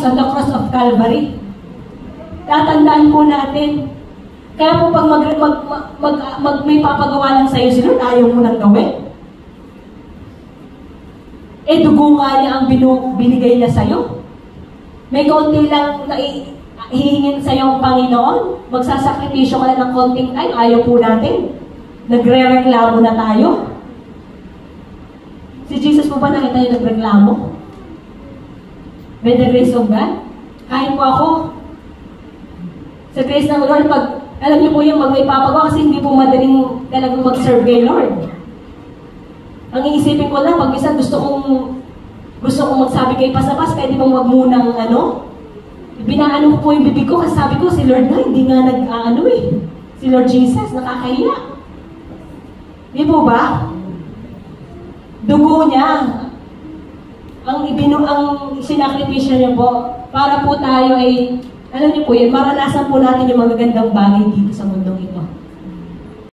Sa the cross of Calvary. Tatandaan po natin. Kaya po pag may papagawa lang sa'yo sila, ayaw mo nang gawin. Eh, dugo nga niya ang binigay niya sa'yo. May kaunti lang na hihingin sa'yo ang Panginoon. Magsasakripisyo ka na ng konting time, ayaw po natin. Nagre-reklamo na tayo. Si Jesus po ba nakita niyo nagreklamo? By the grace of God? Kahit po ako. Sa grace ng Lord, alam niyo po yung may papagawa kasi hindi po madaling talagang mag-serve kay Lord. Ang iisipin ko lang, pag minsan gusto kong magsabi kay Pasabas, pwede bang wag munang binaano ko po yung bibig ko kasi sabi ko, si Lord na, hindi nga si Lord Jesus, nakakahiya. Di po ba? Dugo niya. Ang sinakripisyo niya po, para po tayo ay, alam niyo po yun, maranasan po natin yung magagandang bagay dito sa mundong ito.